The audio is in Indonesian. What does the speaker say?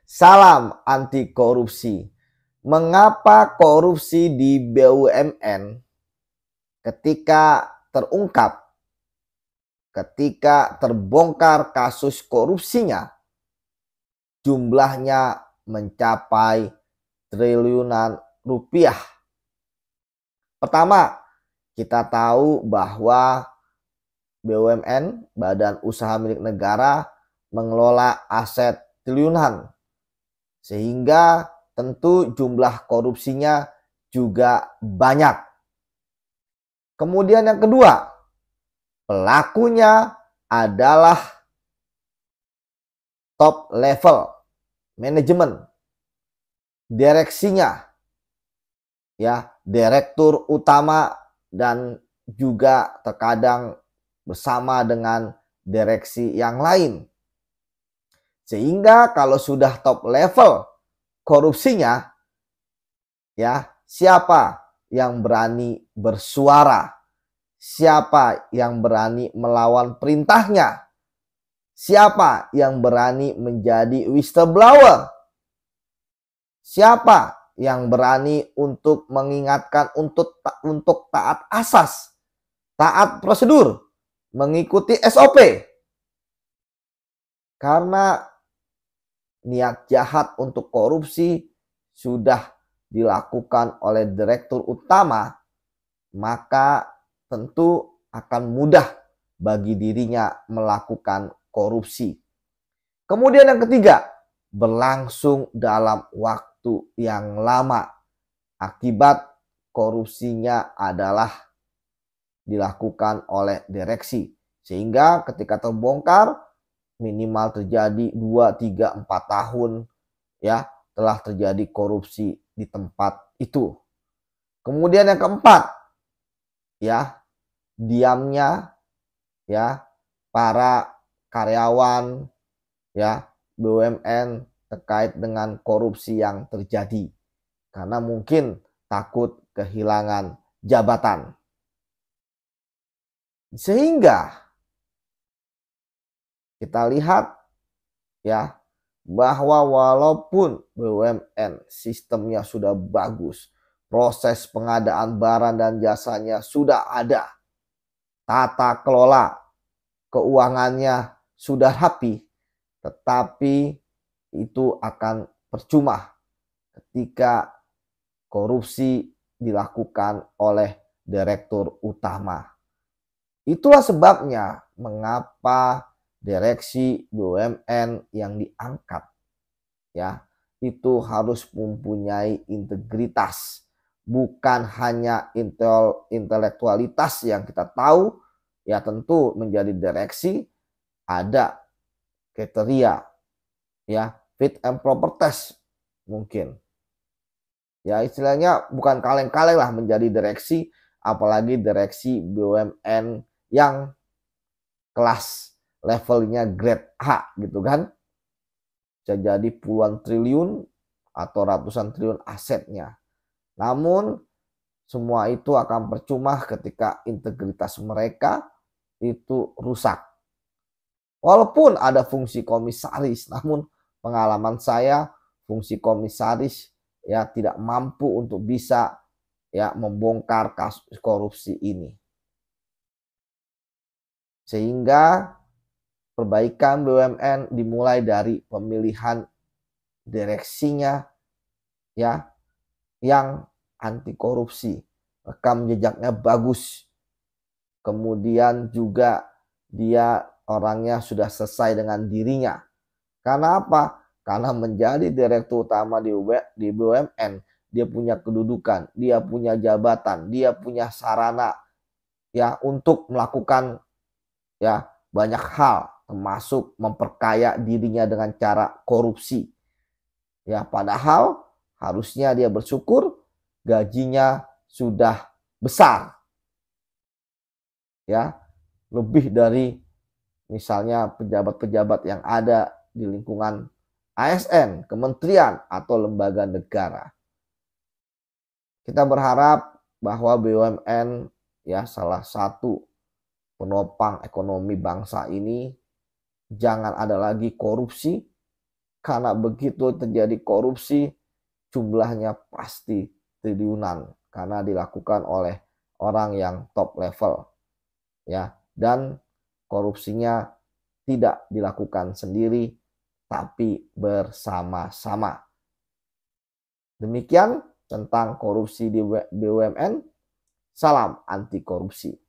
Salam anti korupsi. Mengapa korupsi di BUMN ketika terungkap, ketika terbongkar kasus korupsinya, jumlahnya mencapai triliunan rupiah? Pertama, kita tahu bahwa BUMN, badan usaha milik negara, mengelola aset triliunan, sehingga tentu jumlah korupsinya juga banyak. Kemudian yang kedua, pelakunya adalah top level manajemen, direksinya, ya, direktur utama dan juga terkadang bersama dengan direksi yang lain. Sehingga kalau sudah top level korupsinya, ya, siapa yang berani bersuara? Siapa yang berani melawan perintahnya? Siapa yang berani menjadi whistleblower? Siapa yang berani untuk mengingatkan untuk taat asas, taat prosedur, mengikuti SOP? Karena niat jahat untuk korupsi sudah dilakukan oleh direktur utama, maka tentu akan mudah bagi dirinya melakukan korupsi. Kemudian yang ketiga, berlangsung dalam waktu yang lama. Akibat korupsinya adalah dilakukan oleh direksi. Sehingga ketika terbongkar, minimal terjadi 2, 3, 4 tahun ya telah terjadi korupsi di tempat itu. Kemudian yang keempat, ya, diamnya ya para karyawan ya BUMN terkait dengan korupsi yang terjadi karena mungkin takut kehilangan jabatan. Sehingga kita lihat ya bahwa walaupun BUMN sistemnya sudah bagus, proses pengadaan barang dan jasanya sudah ada, tata kelola keuangannya sudah rapi, tetapi itu akan percuma ketika korupsi dilakukan oleh direktur utama. Itulah sebabnya mengapa direksi BUMN yang diangkat ya itu harus mempunyai integritas, bukan hanya intelektualitas yang kita tahu. Ya tentu menjadi direksi ada kriteria ya fit and proper test mungkin. Ya istilahnya bukan kaleng-kaleng lah menjadi direksi, apalagi direksi BUMN yang kelas levelnya grade A gitu kan. Bisa jadi puluhan triliun atau ratusan triliun asetnya. Namun semua itu akan percuma ketika integritas mereka itu rusak. Walaupun ada fungsi komisaris, namun pengalaman saya fungsi komisaris ya tidak mampu untuk bisa ya membongkar kasus korupsi ini. Sehingga perbaikan BUMN dimulai dari pemilihan direksinya ya yang anti korupsi, rekam jejaknya bagus. Kemudian juga dia orangnya sudah selesai dengan dirinya. Karena apa? Karena menjadi direktur utama di BUMN, dia punya kedudukan, dia punya jabatan, dia punya sarana ya untuk melakukan ya banyak hal, termasuk memperkaya dirinya dengan cara korupsi. Ya, padahal harusnya dia bersyukur gajinya sudah besar. Ya, lebih dari misalnya pejabat-pejabat yang ada di lingkungan ASN, kementerian atau lembaga negara. Kita berharap bahwa BUMN ya salah satu penopang ekonomi bangsa ini jangan ada lagi korupsi Karena begitu terjadi korupsi, jumlahnya pasti triliunan karena dilakukan oleh orang yang top level, ya. Dan korupsinya tidak dilakukan sendiri tapi bersama-sama. Demikian tentang korupsi di BUMN. Salam anti korupsi.